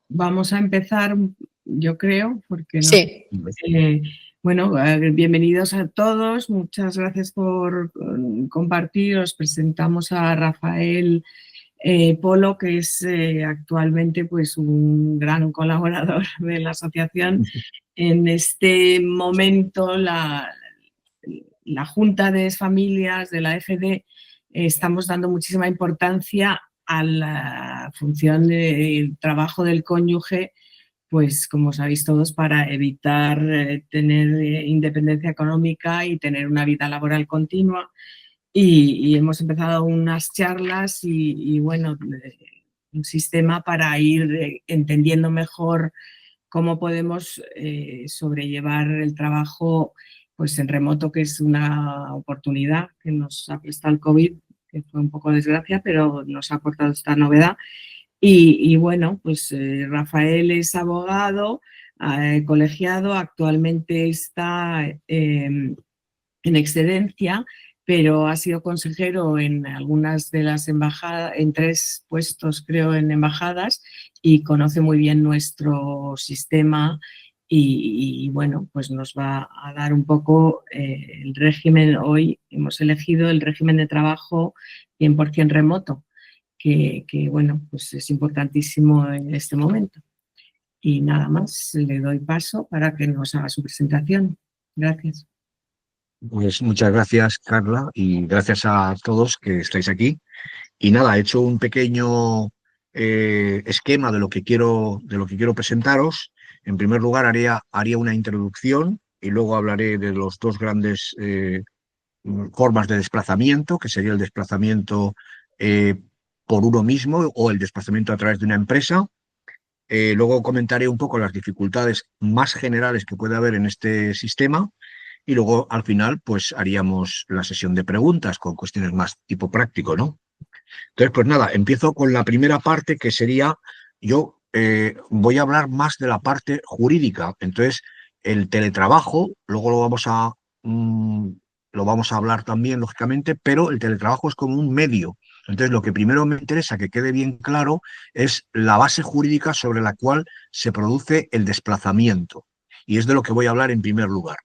Vamos a empezar, yo creo, porque no. Sí. Eh, bueno, bienvenidos a todos. Muchas gracias por compartir. Os presentamos a Rafael Polo, que es actualmente pues, un gran colaborador de la asociación. En este momento, la Junta de Familias de la FD estamos dando muchísima importancia a la función del trabajo del cónyuge, pues como sabéis todos, para evitar tener independencia económica y tener una vida laboral continua. Y hemos empezado unas charlas y bueno, un sistema para ir entendiendo mejor cómo podemos sobrellevar el trabajo pues en remoto, que es una oportunidad que nos ha prestado el COVID, que fue un poco desgracia, pero nos ha aportado esta novedad. Y bueno, pues Rafael es abogado, colegiado, actualmente está en excedencia, pero ha sido consejero en algunas de las embajadas, en 3 puestos creo en embajadas, y conoce muy bien nuestro sistema y bueno, pues nos va a dar un poco el régimen. Hoy hemos elegido el régimen de trabajo 100% remoto, que bueno, pues es importantísimo en este momento. Y nada más, le doy paso para que nos haga su presentación. Gracias. Pues muchas gracias, Carla, y gracias a todos que estáis aquí. Y nada, he hecho un pequeño esquema de lo que quiero presentaros. En primer lugar, haría una introducción y luego hablaré de los dos grandes formas de desplazamiento, que sería el desplazamiento por uno mismo o el desplazamiento a través de una empresa. Luego comentaré un poco las dificultades más generales que puede haber en este sistema. Y luego, al final, pues haríamos la sesión de preguntas con cuestiones más tipo práctico, ¿no? Entonces, pues nada, empiezo con la primera parte, que sería, yo voy a hablar más de la parte jurídica. Entonces, el teletrabajo, luego mm, lo vamos a hablar también, lógicamente, pero el teletrabajo es como un medio. Entonces, lo que primero me interesa que quede bien claro es la base jurídica sobre la cual se produce el desplazamiento. Y es de lo que voy a hablar en primer lugar.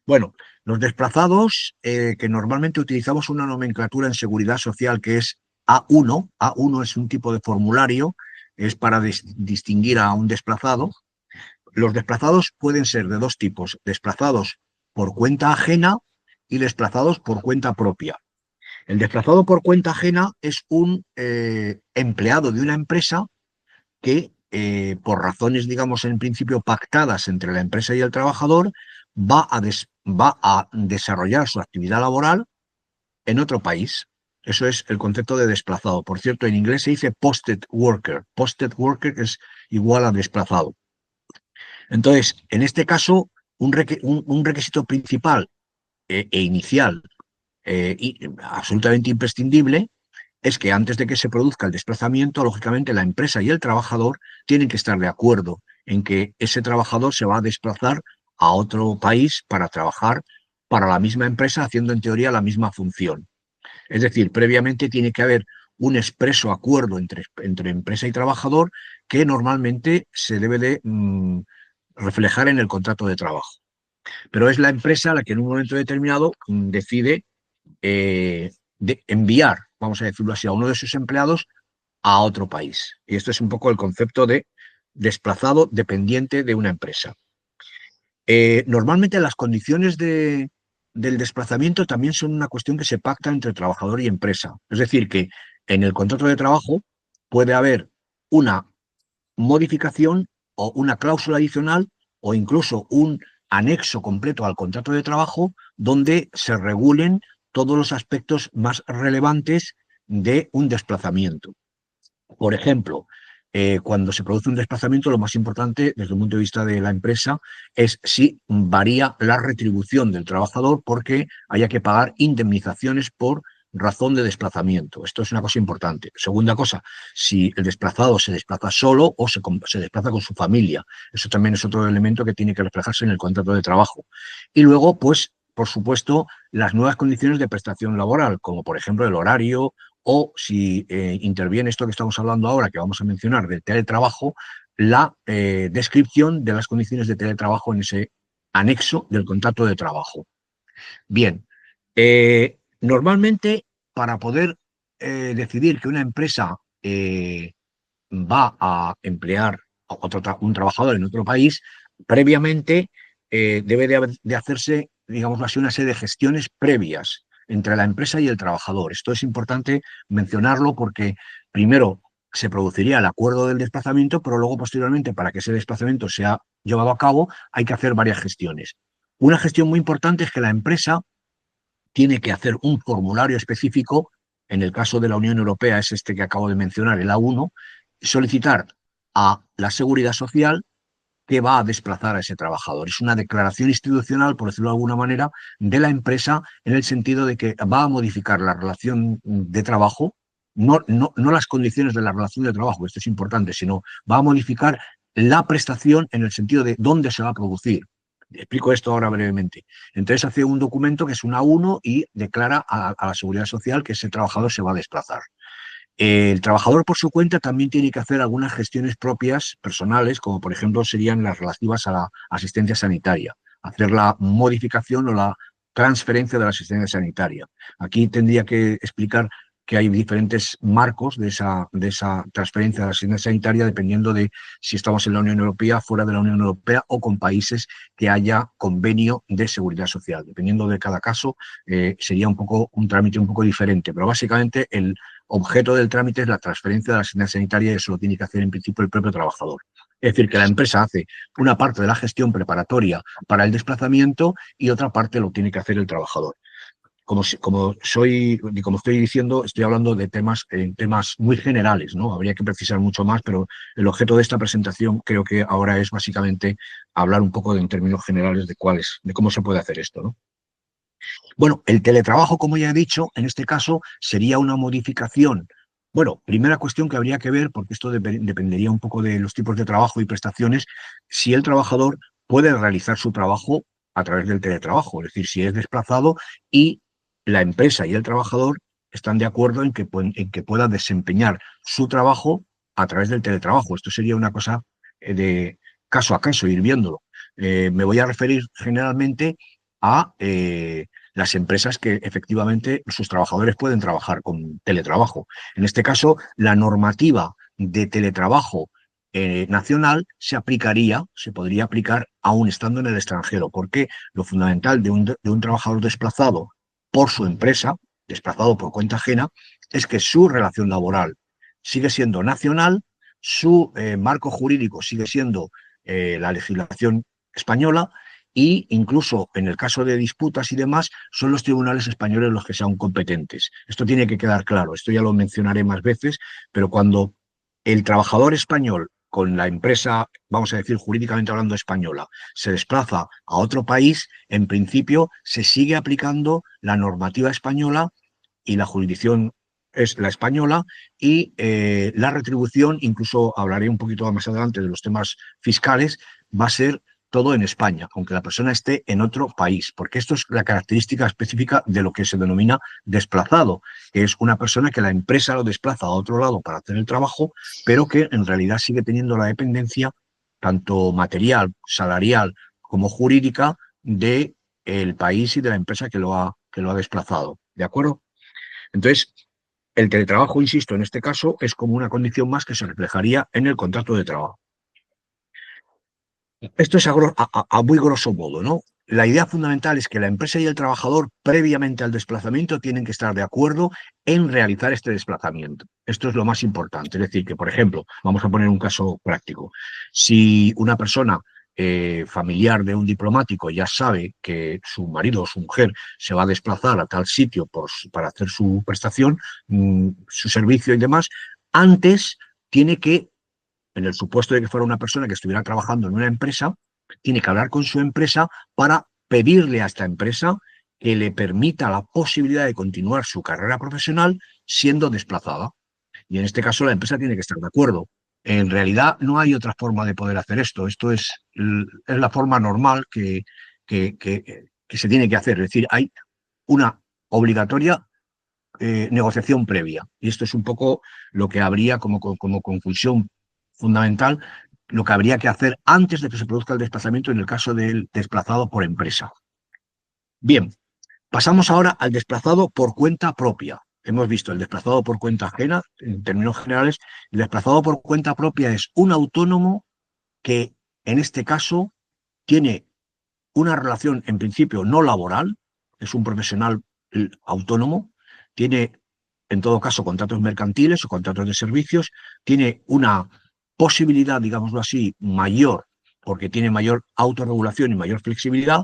Bueno, los desplazados, que normalmente utilizamos una nomenclatura en seguridad social que es A1. A1 es un tipo de formulario, es para distinguir a un desplazado. Los desplazados pueden ser de dos tipos: desplazados por cuenta ajena y desplazados por cuenta propia. El desplazado por cuenta ajena es un empleado de una empresa que, por razones, digamos, en principio pactadas entre la empresa y el trabajador, va a desarrollar su actividad laboral en otro país. Eso es el concepto de desplazado. Por cierto, en inglés se dice posted worker. Posted worker es igual a desplazado. Entonces, en este caso, un requisito principal e inicial y absolutamente imprescindible es que antes de que se produzca el desplazamiento, lógicamente la empresa y el trabajador tienen que estar de acuerdo en que ese trabajador se va a desplazar a otro país para trabajar para la misma empresa, haciendo en teoría la misma función. Es decir, previamente tiene que haber un expreso acuerdo entre empresa y trabajador, que normalmente se debe de reflejar en el contrato de trabajo. Pero es la empresa la que en un momento determinado decide de enviar, vamos a decirlo así, a uno de sus empleados a otro país. Y esto es un poco el concepto de desplazado dependiente de una empresa. Normalmente las condiciones del desplazamiento también son una cuestión que se pacta entre trabajador y empresa. Es decir, que en el contrato de trabajo puede haber una modificación o una cláusula adicional o incluso un anexo completo al contrato de trabajo donde se regulen todos los aspectos más relevantes de un desplazamiento. Por ejemplo, cuando se produce un desplazamiento, lo más importante desde el punto de vista de la empresa es si varía la retribución del trabajador porque haya que pagar indemnizaciones por razón de desplazamiento. Esto es una cosa importante. Segunda cosa, si el desplazado se desplaza solo o se desplaza con su familia. Eso también es otro elemento que tiene que reflejarse en el contrato de trabajo. Y luego, pues, por supuesto, las nuevas condiciones de prestación laboral, como por ejemplo el horario, o si interviene esto que estamos hablando ahora, que vamos a mencionar, del teletrabajo, la descripción de las condiciones de teletrabajo en ese anexo del contrato de trabajo. Bien, normalmente para poder decidir que una empresa va a emplear a un trabajador en otro país, previamente debe de hacerse, digamos así, una serie de gestiones previas entre la empresa y el trabajador. Esto es importante mencionarlo porque primero se produciría el acuerdo del desplazamiento, pero luego posteriormente para que ese desplazamiento sea llevado a cabo hay que hacer varias gestiones. Una gestión muy importante es que la empresa tiene que hacer un formulario específico, en el caso de la Unión Europea es este que acabo de mencionar, el A1, solicitar a la Seguridad Social que va a desplazar a ese trabajador. Es una declaración institucional, por decirlo de alguna manera, de la empresa en el sentido de que va a modificar la relación de trabajo, no las condiciones de la relación de trabajo, esto es importante, sino va a modificar la prestación en el sentido de dónde se va a producir. Explico esto ahora brevemente. Entonces hace un documento que es un A1 y declara a la Seguridad Social que ese trabajador se va a desplazar. El trabajador por su cuenta también tiene que hacer algunas gestiones propias, personales, como por ejemplo serían las relativas a la asistencia sanitaria, hacer la modificación o la transferencia de la asistencia sanitaria. Aquí tendría que explicar que hay diferentes marcos de esa transferencia de la asistencia sanitaria dependiendo de si estamos en la Unión Europea, fuera de la Unión Europea o con países que haya convenio de seguridad social. Dependiendo de cada caso, sería un trámite un poco diferente, pero básicamente el objeto del trámite es la transferencia de la asistencia sanitaria y eso lo tiene que hacer en principio el propio trabajador. Es decir, que la empresa hace una parte de la gestión preparatoria para el desplazamiento y otra parte lo tiene que hacer el trabajador. Como estoy diciendo, estoy hablando de temas muy generales, ¿no? Habría que precisar mucho más, pero el objeto de esta presentación creo que ahora es básicamente hablar un poco en términos generales de cómo se puede hacer esto, ¿no? Bueno, el teletrabajo, como ya he dicho, en este caso sería una modificación. Bueno, primera cuestión que habría que ver, porque esto dependería un poco de los tipos de trabajo y prestaciones, si el trabajador puede realizar su trabajo a través del teletrabajo, es decir, si es desplazado y la empresa y el trabajador están de acuerdo en que pueda desempeñar su trabajo a través del teletrabajo. Esto sería una cosa de caso a caso, ir viéndolo. Me voy a referir generalmente a las empresas que efectivamente sus trabajadores pueden trabajar con teletrabajo. En este caso, la normativa de teletrabajo nacional se podría aplicar aún estando en el extranjero, porque lo fundamental de un trabajador desplazado por su empresa, desplazado por cuenta ajena, es que su relación laboral sigue siendo nacional, su marco jurídico sigue siendo la legislación española, y incluso en el caso de disputas y demás, son los tribunales españoles los que sean competentes. Esto tiene que quedar claro, esto ya lo mencionaré más veces, pero cuando el trabajador español con la empresa, vamos a decir jurídicamente hablando española, se desplaza a otro país, en principio se sigue aplicando la normativa española y la jurisdicción es la española y la retribución, incluso hablaré un poquito más adelante de los temas fiscales, va a ser todo en España, aunque la persona esté en otro país, porque esto es la característica específica de lo que se denomina desplazado, que es una persona que la empresa lo desplaza a otro lado para hacer el trabajo, pero que en realidad sigue teniendo la dependencia tanto material, salarial como jurídica de el país y de la empresa que lo ha desplazado. ¿De acuerdo? Entonces, el teletrabajo, insisto, en este caso es como una condición más que se reflejaría en el contrato de trabajo. Esto es a muy grosso modo, ¿no? La idea fundamental es que la empresa y el trabajador, previamente al desplazamiento, tienen que estar de acuerdo en realizar este desplazamiento. Esto es lo más importante. Es decir, que, por ejemplo, vamos a poner un caso práctico. Si una persona familiar de un diplomático ya sabe que su marido o su mujer se va a desplazar a tal sitio para hacer su prestación, su servicio y demás, antes tiene que, en el supuesto de que fuera una persona que estuviera trabajando en una empresa, tiene que hablar con su empresa para pedirle a esta empresa que le permita la posibilidad de continuar su carrera profesional siendo desplazada. Y en este caso la empresa tiene que estar de acuerdo. En realidad no hay otra forma de poder hacer esto. Esto es la forma normal que se tiene que hacer. Es decir, hay una obligatoria negociación previa. Y esto es un poco lo que habría como conclusión fundamental lo que habría que hacer antes de que se produzca el desplazamiento en el caso del desplazado por empresa. Bien, pasamos ahora al desplazado por cuenta propia. Hemos visto el desplazado por cuenta ajena, en términos generales. El desplazado por cuenta propia es un autónomo que, en este caso, tiene una relación, en principio, no laboral, es un profesional autónomo, tiene, en todo caso, contratos mercantiles o contratos de servicios, tiene una posibilidad, digámoslo así, mayor, porque tiene mayor autorregulación y mayor flexibilidad,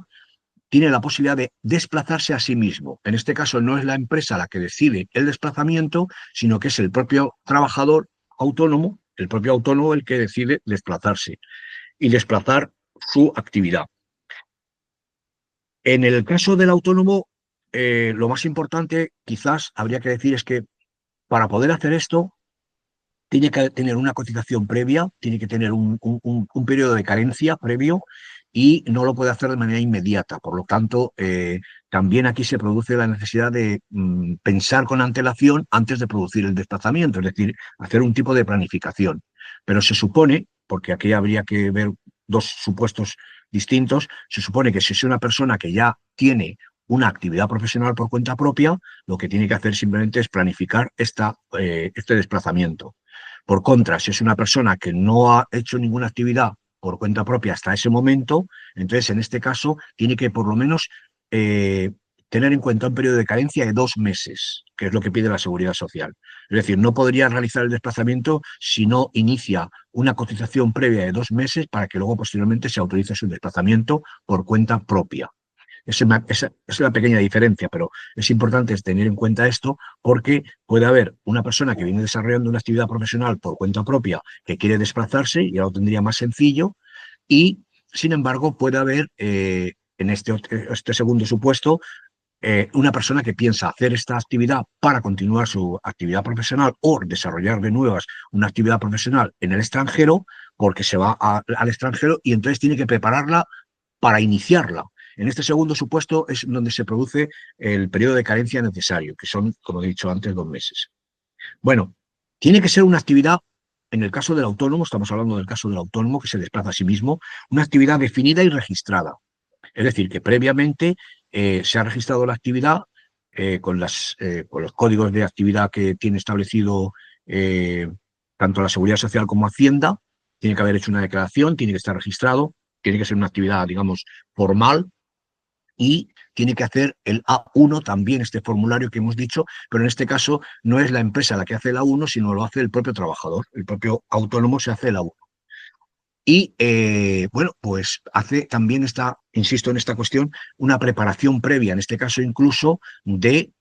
tiene la posibilidad de desplazarse a sí mismo. En este caso no es la empresa la que decide el desplazamiento, sino que es el propio trabajador autónomo, el propio autónomo el que decide desplazarse y desplazar su actividad. En el caso del autónomo, lo más importante quizás habría que decir es que para poder hacer esto tiene que tener una cotización previa, tiene que tener un periodo de carencia previo y no lo puede hacer de manera inmediata. Por lo tanto, también aquí se produce la necesidad de pensar con antelación antes de producir el desplazamiento, es decir, hacer un tipo de planificación. Pero se supone, porque aquí habría que ver dos supuestos distintos, se supone que si es una persona que ya tiene una actividad profesional por cuenta propia, lo que tiene que hacer simplemente es planificar este desplazamiento. Por contra, si es una persona que no ha hecho ninguna actividad por cuenta propia hasta ese momento, entonces en este caso tiene que por lo menos tener en cuenta un periodo de carencia de 2 meses, que es lo que pide la Seguridad Social. Es decir, no podría realizar el desplazamiento si no inicia una cotización previa de 2 meses para que luego posteriormente se autorice su desplazamiento por cuenta propia. Esa es la pequeña diferencia, pero es importante tener en cuenta esto porque puede haber una persona que viene desarrollando una actividad profesional por cuenta propia que quiere desplazarse y ya lo tendría más sencillo y, sin embargo, puede haber, en este segundo supuesto, una persona que piensa hacer esta actividad para continuar su actividad profesional o desarrollar de nuevas una actividad profesional en el extranjero porque se va al extranjero y entonces tiene que prepararla para iniciarla. En este segundo supuesto es donde se produce el periodo de carencia necesario, que son, como he dicho antes, 2 meses. Bueno, tiene que ser una actividad, en el caso del autónomo, estamos hablando del caso del autónomo que se desplaza a sí mismo, una actividad definida y registrada. Es decir, que previamente se ha registrado la actividad con los códigos de actividad que tiene establecido tanto la Seguridad Social como Hacienda. Tiene que haber hecho una declaración, tiene que estar registrado, tiene que ser una actividad, digamos, formal y tiene que hacer el A1 también, este formulario que hemos dicho, pero en este caso no es la empresa la que hace el A1, sino lo hace el propio trabajador, el propio autónomo se hace el A1. Y bueno, pues hace también insisto en esta cuestión, una preparación previa, en este caso incluso, de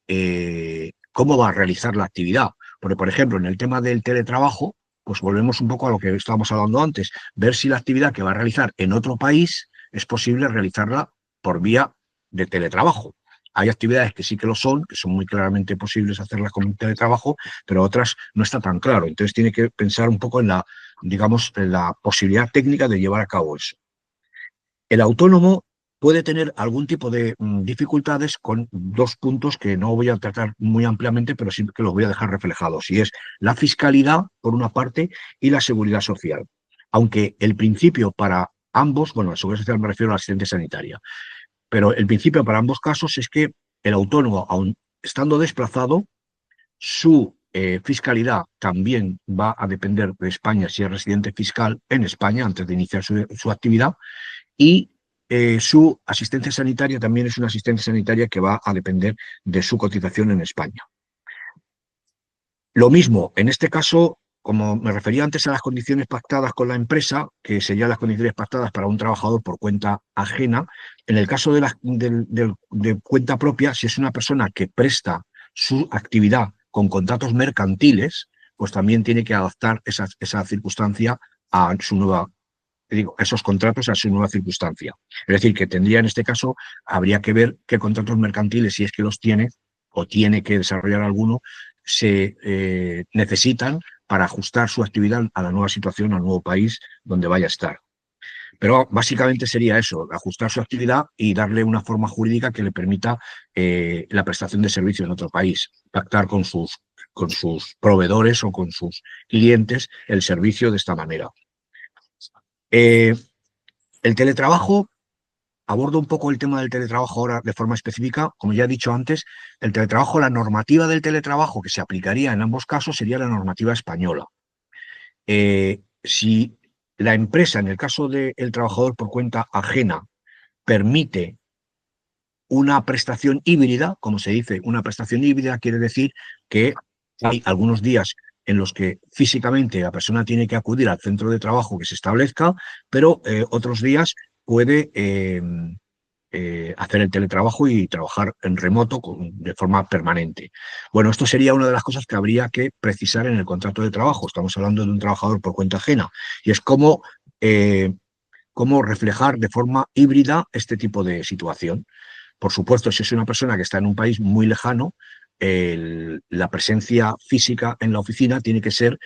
cómo va a realizar la actividad. Porque, por ejemplo, en el tema del teletrabajo, pues volvemos un poco a lo que estábamos hablando antes, ver si la actividad que va a realizar en otro país es posible realizarla por vía de teletrabajo. Hay actividades que sí que lo son, que son muy claramente posibles hacerlas con teletrabajo, pero otras no está tan claro. Entonces tiene que pensar un poco en digamos, la posibilidad técnica de llevar a cabo eso. El autónomo puede tener algún tipo de dificultades con 2 puntos que no voy a tratar muy ampliamente, pero sí que los voy a dejar reflejados, y es la fiscalidad, por una parte, y la seguridad social. Aunque el principio para ambos, bueno, la seguridad social me refiero a la asistencia sanitaria, pero el principio para ambos casos es que el autónomo, aun estando desplazado, su fiscalidad también va a depender de España si es residente fiscal en España antes de iniciar su actividad y su asistencia sanitaria también es una asistencia sanitaria que va a depender de su cotización en España. Lo mismo, en este caso, como me refería antes a las condiciones pactadas con la empresa, que serían las condiciones pactadas para un trabajador por cuenta ajena, en el caso de cuenta propia, si es una persona que presta su actividad con contratos mercantiles, pues también tiene que adaptar esa circunstancia a su nueva, digo, esos contratos a su nueva circunstancia. Es decir, que tendría en este caso, habría que ver qué contratos mercantiles, si es que los tiene o tiene que desarrollar alguno, se necesitan para ajustar su actividad a la nueva situación, al nuevo país donde vaya a estar. Pero básicamente sería eso, ajustar su actividad y darle una forma jurídica que le permita la prestación de servicios en otro país, pactar con sus proveedores o con sus clientes el servicio de esta manera. El teletrabajo, abordo un poco el tema del teletrabajo ahora de forma específica. Como ya he dicho antes, el teletrabajo, la normativa del teletrabajo que se aplicaría en ambos casos sería la normativa española. Si la empresa, en el caso del trabajador por cuenta ajena, permite una prestación híbrida, como se dice, una prestación híbrida quiere decir que hay algunos días en los que físicamente la persona tiene que acudir al centro de trabajo que se establezca, pero otros días puede hacer el teletrabajo y trabajar en remoto de forma permanente. Bueno, esto sería una de las cosas que habría que precisar en el contrato de trabajo. Estamos hablando de un trabajador por cuenta ajena y es cómo reflejar de forma híbrida este tipo de situación. Por supuesto, si es una persona que está en un país muy lejano, la presencia física en la oficina tiene que ser,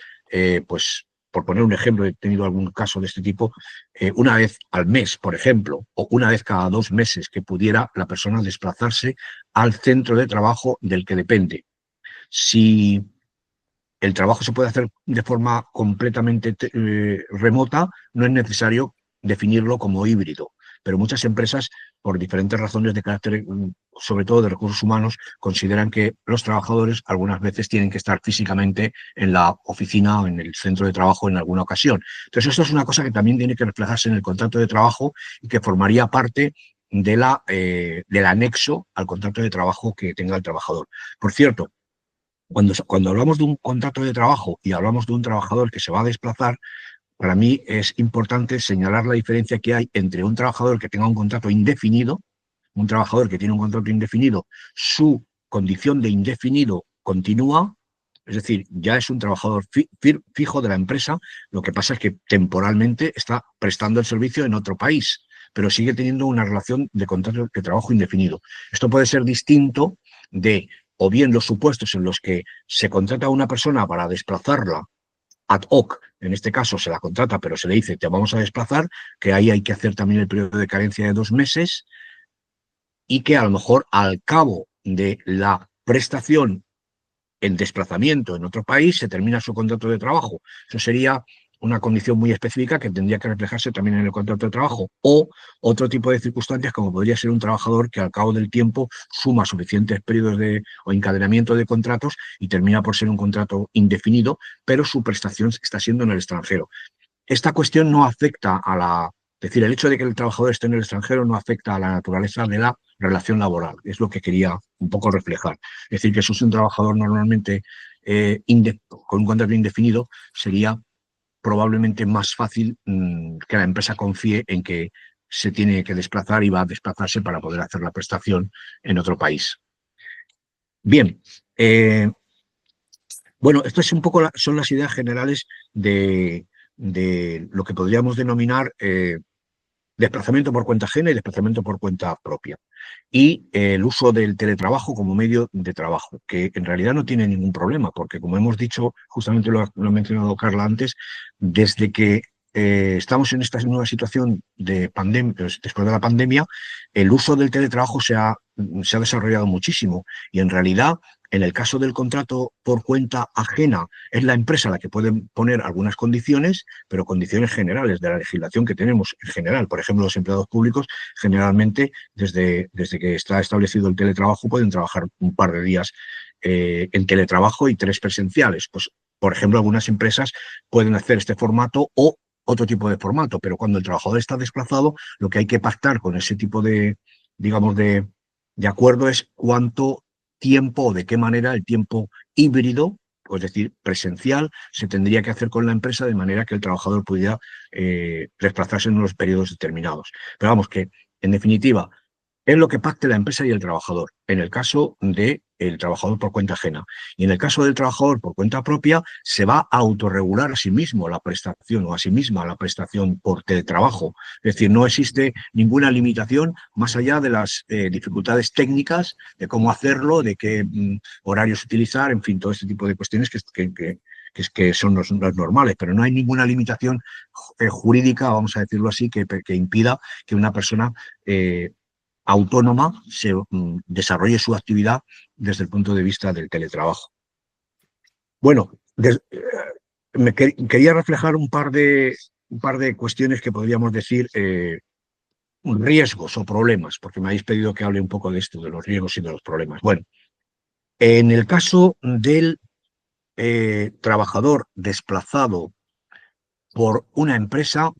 pues, por poner un ejemplo, he tenido algún caso de este tipo, una vez al mes, por ejemplo, o una vez cada 2 meses, que pudiera la persona desplazarse al centro de trabajo del que depende. Si el trabajo se puede hacer de forma completamente remota, no es necesario definirlo como híbrido. Pero muchas empresas, por diferentes razones de carácter, sobre todo de recursos humanos, consideran que los trabajadores algunas veces tienen que estar físicamente en la oficina o en el centro de trabajo en alguna ocasión. Entonces, esto es una cosa que también tiene que reflejarse en el contrato de trabajo y que formaría parte del anexo al contrato de trabajo que tenga el trabajador. Por cierto, cuando hablamos de un contrato de trabajo y hablamos de un trabajador que se va a desplazar, para mí es importante señalar la diferencia que hay entre un trabajador que tenga un contrato indefinido, un trabajador que tiene un contrato indefinido, su condición de indefinido continúa, es decir, ya es un trabajador fijo de la empresa, lo que pasa es que temporalmente está prestando el servicio en otro país, pero sigue teniendo una relación de contrato de trabajo indefinido. Esto puede ser distinto de o bien los supuestos en los que se contrata a una persona para desplazarla ad hoc, en este caso se la contrata, pero se le dice, te vamos a desplazar, que ahí hay que hacer también el periodo de carencia de 2 meses y que a lo mejor al cabo de la prestación, el desplazamiento en otro país, se termina su contrato de trabajo. Eso sería una condición muy específica que tendría que reflejarse también en el contrato de trabajo. O otro tipo de circunstancias, como podría ser un trabajador que al cabo del tiempo suma suficientes periodos o encadenamiento de contratos y termina por ser un contrato indefinido, pero su prestación está siendo en el extranjero. Esta cuestión no afecta a la... Es decir, el hecho de que el trabajador esté en el extranjero no afecta a la naturaleza de la relación laboral. Es lo que quería un poco reflejar. Es decir, que si es un trabajador normalmente con un contrato indefinido, sería probablemente más fácil que la empresa confíe en que se tiene que desplazar y va a desplazarse para poder hacer la prestación en otro país. Bien, bueno, estas un poco son las ideas generales de lo que podríamos denominar desplazamiento por cuenta ajena y desplazamiento por cuenta propia. Y el uso del teletrabajo como medio de trabajo, que en realidad no tiene ningún problema, porque como hemos dicho, justamente lo ha mencionado Carla antes, desde que estamos en esta nueva situación de pandemia, después de la pandemia, el uso del teletrabajo se ha desarrollado muchísimo y en realidad, en el caso del contrato por cuenta ajena, es la empresa la que puede poner algunas condiciones, pero condiciones generales de la legislación que tenemos en general. Por ejemplo, los empleados públicos generalmente desde que está establecido el teletrabajo pueden trabajar un par de días en teletrabajo y 3 presenciales. Pues, por ejemplo, algunas empresas pueden hacer este formato o otro tipo de formato, pero cuando el trabajador está desplazado, lo que hay que pactar con ese tipo de, digamos, de acuerdo es cuánto tiempo o de qué manera el tiempo híbrido, es decir, presencial, se tendría que hacer con la empresa de manera que el trabajador pudiera desplazarse en unos periodos determinados. Pero vamos, que en definitiva, es lo que pacte la empresa y el trabajador, en el caso del trabajador por cuenta ajena. Y en el caso del trabajador por cuenta propia, se va a autorregular a sí mismo la prestación o a sí misma la prestación por teletrabajo. Es decir, no existe ninguna limitación más allá de las dificultades técnicas, de cómo hacerlo, de qué horarios utilizar, en fin, todo este tipo de cuestiones que son los normales, pero no hay ninguna limitación jurídica, vamos a decirlo así, que impida que una persona autónoma se desarrolle su actividad desde el punto de vista del teletrabajo. Bueno, quería reflejar un par de un par de cuestiones que podríamos decir riesgos o problemas, porque me habéis pedido que hable un poco de esto, de los riesgos y de los problemas. Bueno, en el caso del trabajador desplazado por una empresa,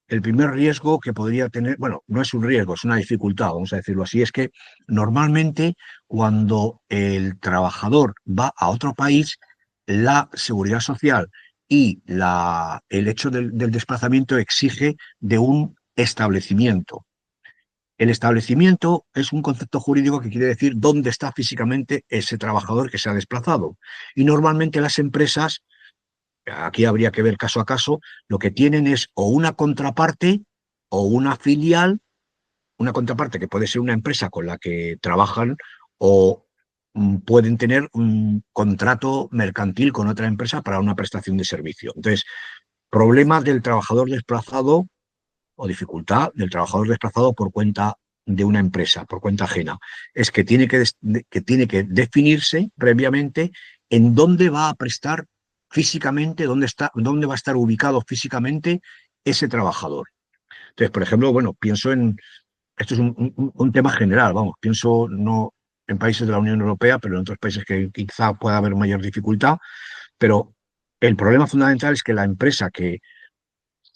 el primer riesgo que podría tener, bueno, no es un riesgo, es una dificultad, vamos a decirlo así, es que normalmente cuando el trabajador va a otro país, la seguridad social y el hecho del desplazamiento exige de un establecimiento. El establecimiento es un concepto jurídico que quiere decir dónde está físicamente ese trabajador que se ha desplazado. Y normalmente las empresas, aquí habría que ver caso a caso, lo que tienen es o una contraparte o una filial, una contraparte que puede ser una empresa con la que trabajan o pueden tener un contrato mercantil con otra empresa para una prestación de servicio. Entonces, problema del trabajador desplazado o dificultad del trabajador desplazado por cuenta de una empresa, por cuenta ajena, es que tiene que definirse previamente en dónde va a prestar físicamente, dónde va a estar ubicado físicamente ese trabajador. Entonces, por ejemplo, bueno, pienso en, esto es un tema general, vamos, pienso no en países de la Unión Europea, pero en otros países que quizá pueda haber mayor dificultad, pero el problema fundamental es que la empresa que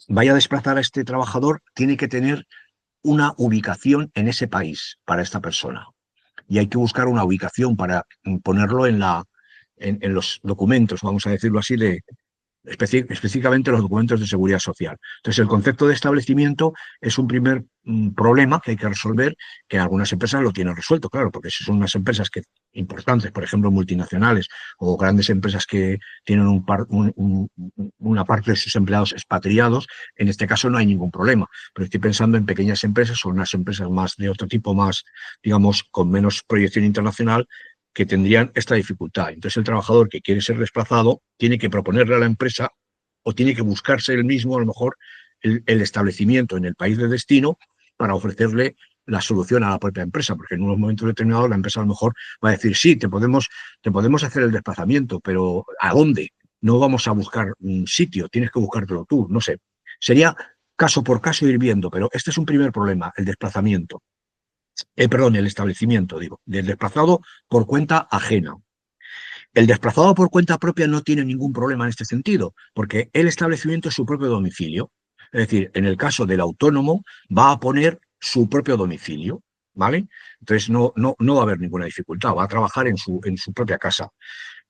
vaya a desplazar a este trabajador tiene que tener una ubicación en ese país para esta persona. Y hay que buscar una ubicación para ponerlo en los documentos, vamos a decirlo así, específicamente los documentos de seguridad social. Entonces, el concepto de establecimiento es un primer problema que hay que resolver, que algunas empresas lo tienen resuelto, claro, porque si son unas empresas importantes, por ejemplo, multinacionales o grandes empresas que tienen una parte de sus empleados expatriados, en este caso no hay ningún problema. Pero estoy pensando en pequeñas empresas o unas empresas más de otro tipo, más, digamos, con menos proyección internacional, que tendrían esta dificultad. Entonces, el trabajador que quiere ser desplazado tiene que proponerle a la empresa o tiene que buscarse él mismo, a lo mejor, el establecimiento en el país de destino para ofrecerle la solución a la propia empresa, porque en unos momentos determinados la empresa a lo mejor va a decir, sí, te podemos hacer el desplazamiento, pero ¿a dónde? No vamos a buscar un sitio, tienes que buscártelo tú, no sé. Sería caso por caso ir viendo, pero este es un primer problema, el desplazamiento. Perdón, el establecimiento, digo, del desplazado por cuenta ajena. El desplazado por cuenta propia no tiene ningún problema en este sentido, porque el establecimiento es su propio domicilio. Es decir, en el caso del autónomo va a poner su propio domicilio, ¿vale? Entonces no va a haber ninguna dificultad, va a trabajar en su propia casa.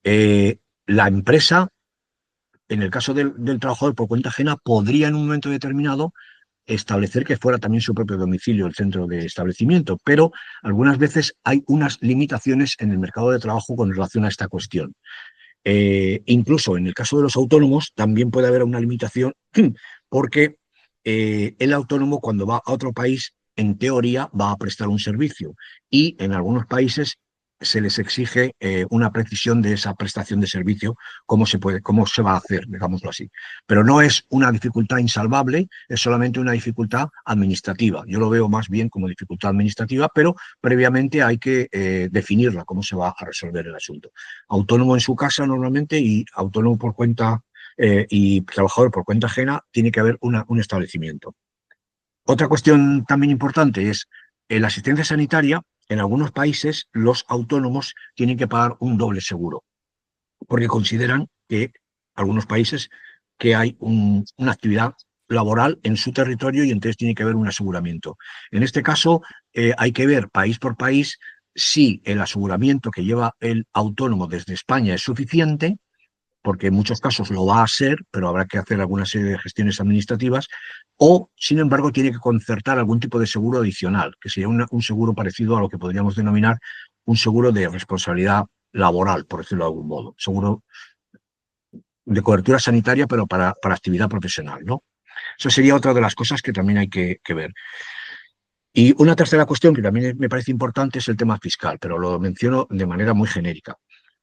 La empresa, en el caso del trabajador por cuenta ajena, podría en un momento determinado establecer que fuera también su propio domicilio el centro de establecimiento, pero algunas veces hay unas limitaciones en el mercado de trabajo con relación a esta cuestión. Incluso en el caso de los autónomos también puede haber una limitación porque el autónomo cuando va a otro país, en teoría, va a prestar un servicio y en algunos países se les exige una precisión de esa prestación de servicio, cómo se va a hacer, digámoslo así. Pero no es una dificultad insalvable, es solamente una dificultad administrativa. Yo lo veo más bien como dificultad administrativa, pero previamente hay que definirla, cómo se va a resolver el asunto. Autónomo en su casa normalmente y autónomo por cuenta y trabajador por cuenta ajena, tiene que haber un establecimiento. Otra cuestión también importante es la asistencia sanitaria. En algunos países los autónomos tienen que pagar un doble seguro, porque consideran que algunos países que hay una actividad laboral en su territorio y entonces tiene que haber un aseguramiento. En este caso hay que ver país por país si el aseguramiento que lleva el autónomo desde España es suficiente, porque en muchos casos lo va a ser, pero habrá que hacer alguna serie de gestiones administrativas, o, sin embargo, tiene que concertar algún tipo de seguro adicional, que sería un seguro parecido a lo que podríamos denominar un seguro de responsabilidad laboral, por decirlo de algún modo, seguro de cobertura sanitaria, pero para actividad profesional, ¿no? Eso sería otra de las cosas que también hay que ver. Y una tercera cuestión que también me parece importante es el tema fiscal, pero lo menciono de manera muy genérica.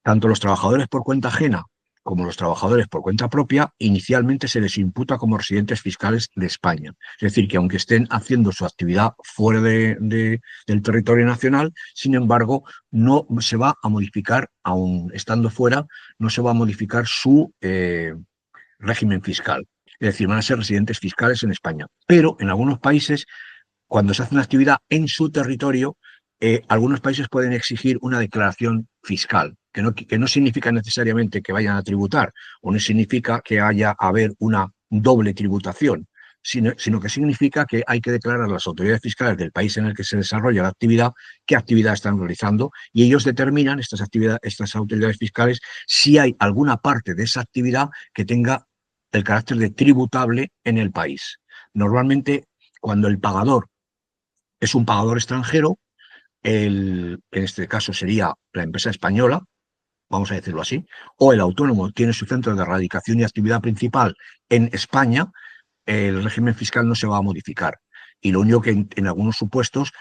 Tanto los trabajadores por cuenta ajena como los trabajadores por cuenta propia, inicialmente se les imputa como residentes fiscales de España. Es decir, que aunque estén haciendo su actividad fuera del territorio nacional, sin embargo, no se va a modificar, aun estando fuera, no se va a modificar su régimen fiscal. es decir, van a ser residentes fiscales en España. Pero en algunos países, cuando se hace una actividad en su territorio, algunos países pueden exigir una declaración fiscal, que no significa necesariamente que vayan a tributar, o no significa que haya a haber una doble tributación, sino que significa que hay que declarar a las autoridades fiscales del país en el que se desarrolla la actividad qué actividad están realizando, y ellos determinan, estas autoridades fiscales, si hay alguna parte de esa actividad que tenga el carácter de tributable en el país. Normalmente, cuando el pagador es un pagador extranjero, en este caso sería la empresa española, vamos a decirlo así, o el autónomo tiene su centro de radicación y actividad principal en España, el régimen fiscal no se va a modificar. Y lo único que en algunos supuestos,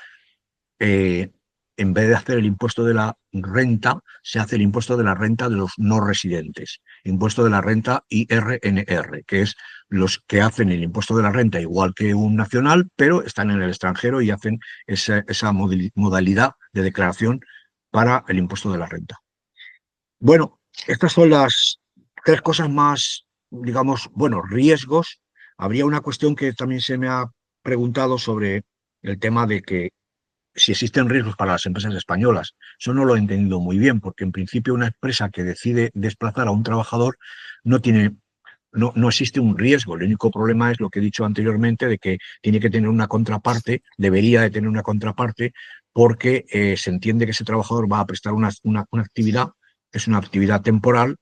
eh, en vez de hacer el impuesto de la renta, se hace el impuesto de la renta de los no residentes, impuesto de la renta IRNR, que es los que hacen el impuesto de la renta igual que un nacional, pero están en el extranjero y hacen esa modalidad de declaración para el impuesto de la renta. Bueno, estas son las tres cosas más, digamos, bueno, riesgos. Habría una cuestión que también se me ha preguntado sobre el tema de que si existen riesgos para las empresas españolas. Eso no lo he entendido muy bien, porque en principio una empresa que decide desplazar a un trabajador no tiene, no existe un riesgo. El único problema es lo que he dicho anteriormente, de que tiene que tener una contraparte, debería de tener una contraparte, porque se entiende que ese trabajador va a prestar una actividad, es una actividad temporal,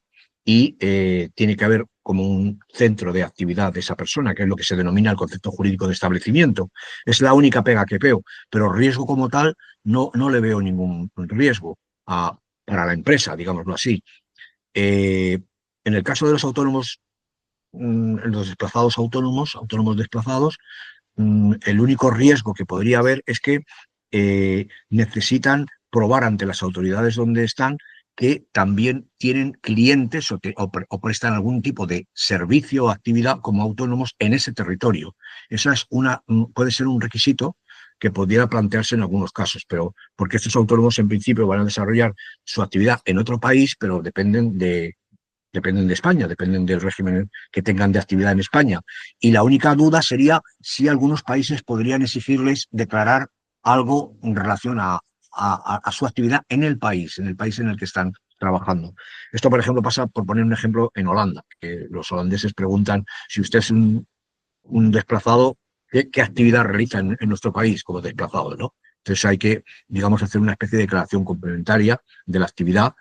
y tiene que haber como un centro de actividad de esa persona, que es lo que se denomina el concepto jurídico de establecimiento. Es la única pega que veo, pero riesgo como tal no le veo ningún riesgo para la empresa, digámoslo así. En el caso de los autónomos, los desplazados autónomos desplazados, el único riesgo que podría haber es que necesitan probar ante las autoridades donde están que también tienen clientes o prestan algún tipo de servicio o actividad como autónomos en ese territorio. Esa es puede ser un requisito que pudiera plantearse en algunos casos, pero porque estos autónomos en principio van a desarrollar su actividad en otro país, pero dependen de España, dependen del régimen que tengan de actividad en España. Y la única duda sería si algunos países podrían exigirles declarar algo en relación a su actividad en el país en el que están trabajando. Esto, por ejemplo, pasa, por poner un ejemplo, en Holanda, que los holandeses preguntan si usted es un desplazado, ¿qué actividad realiza en nuestro país como desplazado, ¿no? Entonces hay que, digamos, hacer una especie de declaración complementaria de la actividad,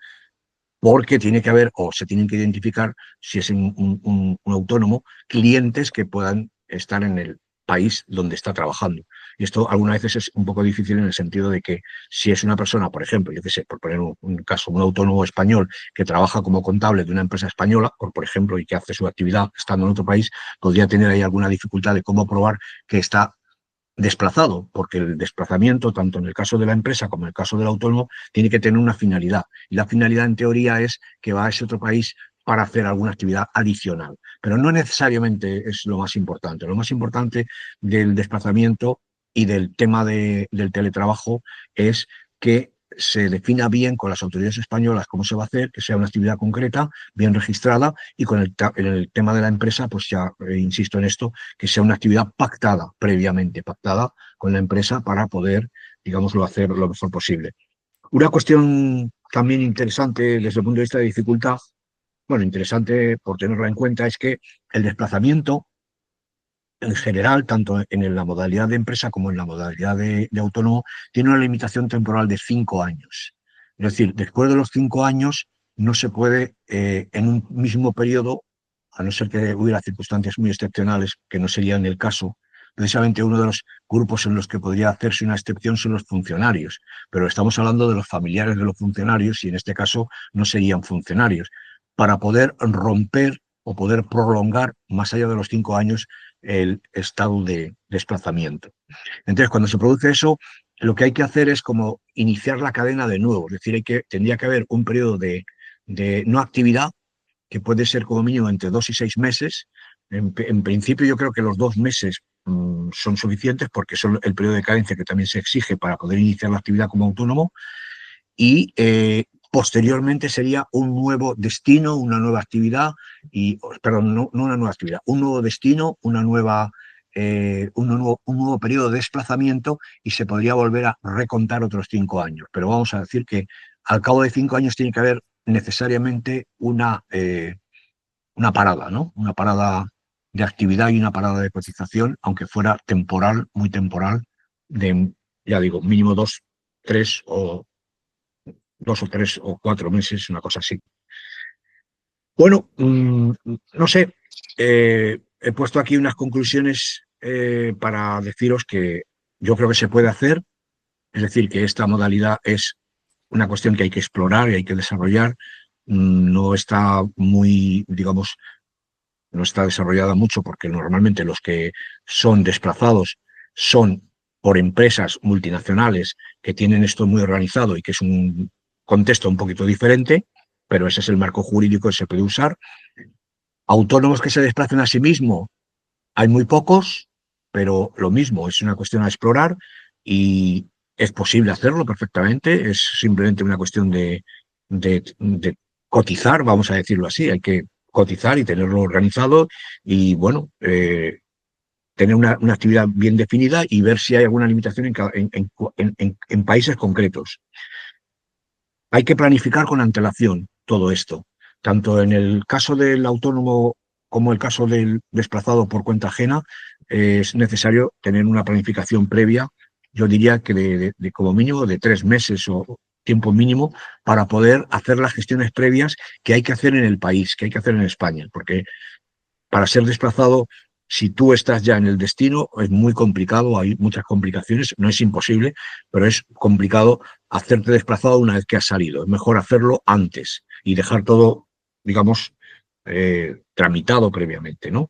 porque tiene que haber, o se tienen que identificar, si es un autónomo, clientes que puedan estar en el país donde está trabajando. Y esto algunas veces es un poco difícil en el sentido de que si es una persona, por ejemplo, yo qué sé, por poner un caso, un autónomo español que trabaja como contable de una empresa española, por ejemplo, y que hace su actividad estando en otro país, podría tener ahí alguna dificultad de cómo probar que está desplazado, porque el desplazamiento, tanto en el caso de la empresa como en el caso del autónomo, tiene que tener una finalidad. Y la finalidad, en teoría, es que va a ese otro país para hacer alguna actividad adicional. Pero no necesariamente es lo más importante. Lo más importante del desplazamiento y del tema del teletrabajo es que se defina bien con las autoridades españolas cómo se va a hacer, que sea una actividad concreta, bien registrada, y con el tema de la empresa, pues ya insisto en esto, que sea una actividad pactada, previamente pactada con la empresa para poder, digámoslo, hacer lo mejor posible. Una cuestión también interesante desde el punto de vista de dificultad, bueno, interesante por tenerla en cuenta, es que el desplazamiento en general, tanto en la modalidad de empresa como en la modalidad de autónomo, tiene una limitación temporal de 5 años. Es decir, después de los 5 años no se puede, en un mismo periodo, a no ser que hubiera circunstancias muy excepcionales, que no serían el caso. Precisamente uno de los grupos en los que podría hacerse una excepción son los funcionarios, pero estamos hablando de los familiares de los funcionarios, y en este caso no serían funcionarios. Para poder romper o poder prolongar más allá de los 5 años el estado de desplazamiento. Entonces, cuando se produce eso, lo que hay que hacer es como iniciar la cadena de nuevo, es decir, tendría que haber un periodo de no actividad, que puede ser como mínimo entre 2 y 6 meses. En principio yo creo que los 2 meses son suficientes, porque son el periodo de carencia que también se exige para poder iniciar la actividad como autónomo, y posteriormente sería un nuevo destino, una nueva actividad, perdón, no una nueva actividad, un nuevo destino, un nuevo periodo de desplazamiento y se podría volver a recontar otros 5 años. Pero vamos a decir que al cabo de 5 años tiene que haber necesariamente una parada, ¿no? Una parada de actividad y una parada de cotización, aunque fuera temporal, muy temporal, de, ya digo, mínimo 2 o 3 o 4 meses, una cosa así. Bueno, no sé, he puesto aquí unas conclusiones para deciros que yo creo que se puede hacer, es decir, que esta modalidad es una cuestión que hay que explorar y hay que desarrollar. No está muy, digamos, no está desarrollada mucho porque normalmente los que son desplazados son por empresas multinacionales que tienen esto muy organizado y que es un contexto un poquito diferente, pero ese es el marco jurídico que se puede usar. Autónomos que se desplacen a sí mismos, hay muy pocos, pero lo mismo, es una cuestión a explorar y es posible hacerlo perfectamente, es simplemente una cuestión de cotizar, vamos a decirlo así, hay que cotizar y tenerlo organizado y, bueno, tener una actividad bien definida y ver si hay alguna limitación en países concretos. Hay que planificar con antelación todo esto, tanto en el caso del autónomo como el caso del desplazado por cuenta ajena. Es necesario tener una planificación previa, yo diría que de como mínimo de 3 meses o tiempo mínimo para poder hacer las gestiones previas que hay que hacer en el país, que hay que hacer en España, porque para ser desplazado, si tú estás ya en el destino, es muy complicado, hay muchas complicaciones, no es imposible, pero es complicado hacerte desplazado una vez que has salido. Es mejor hacerlo antes y dejar todo, digamos, tramitado previamente, ¿no?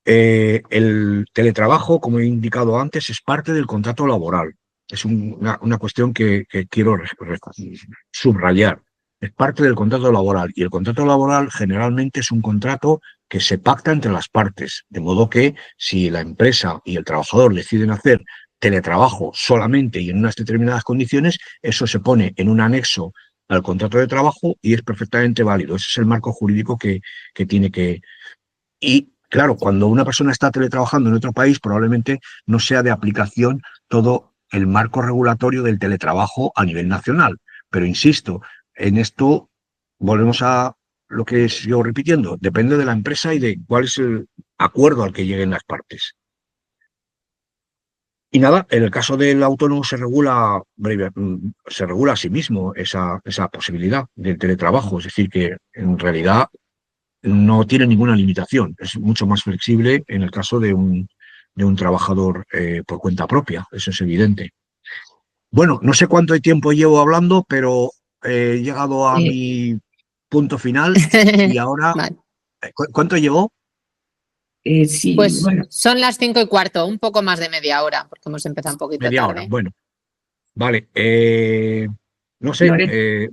El teletrabajo, como he indicado antes, es parte del contrato laboral. Es una cuestión que quiero subrayar. Es parte del contrato laboral y el contrato laboral generalmente es un contrato que se pacta entre las partes, de modo que si la empresa y el trabajador deciden hacer teletrabajo solamente y en unas determinadas condiciones, eso se pone en un anexo al contrato de trabajo y es perfectamente válido. Ese es el marco jurídico que tiene que... Y claro, cuando una persona está teletrabajando en otro país, probablemente no sea de aplicación todo el marco regulatorio del teletrabajo a nivel nacional. Pero insisto, en esto volvemos a lo que sigo repitiendo, depende de la empresa y de cuál es el acuerdo al que lleguen las partes. Y nada, en el caso del autónomo se regula a sí mismo esa posibilidad del teletrabajo, es decir, que en realidad no tiene ninguna limitación, es mucho más flexible en el caso de un trabajador por cuenta propia, eso es evidente. Bueno, no sé cuánto tiempo llevo hablando, pero he llegado a Eh, mi punto final y ahora, Vale. ¿cuánto llevo? sí, Pues bueno, son las 5:15, un poco más de media hora, porque hemos empezado un poquito Media hora. tarde. Bueno, vale. No sé, Loret, ¿qué-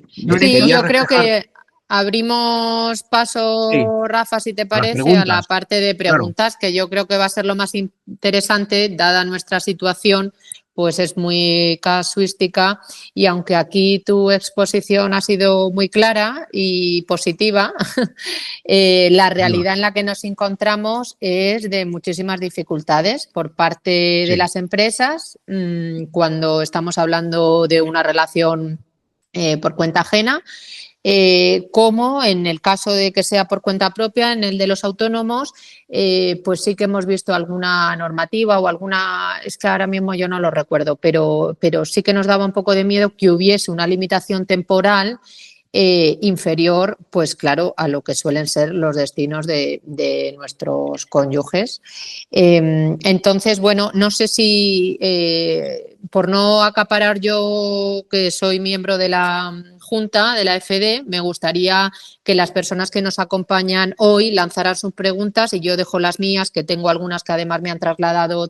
Sí, Loreto, quería yo creo reflejar, que abrimos sí, paso, Rafa, si te a las parece, a la preguntas, parte de claro. preguntas, que yo creo que va a ser lo más interesante, dada nuestra situación, pues es muy casuística y aunque aquí tu exposición ha sido muy clara y positiva, la Nada, realidad en la que nos encontramos es de muchísimas dificultades por parte de sí, las empresas cuando estamos hablando de una relación por cuenta ajena, como en el caso de que sea por cuenta propia, en el de los autónomos, pues sí que hemos visto alguna normativa o alguna, es que ahora mismo yo no lo recuerdo, pero sí que nos daba un poco de miedo que hubiese una limitación temporal inferior, pues claro, a lo que suelen ser los destinos de nuestros cónyuges. Entonces, bueno, no sé si por no acaparar yo, que soy miembro de la Junta, de la FD, me gustaría que las personas que nos acompañan hoy lanzaran sus preguntas y yo dejo las mías, que tengo algunas que además me han trasladado otros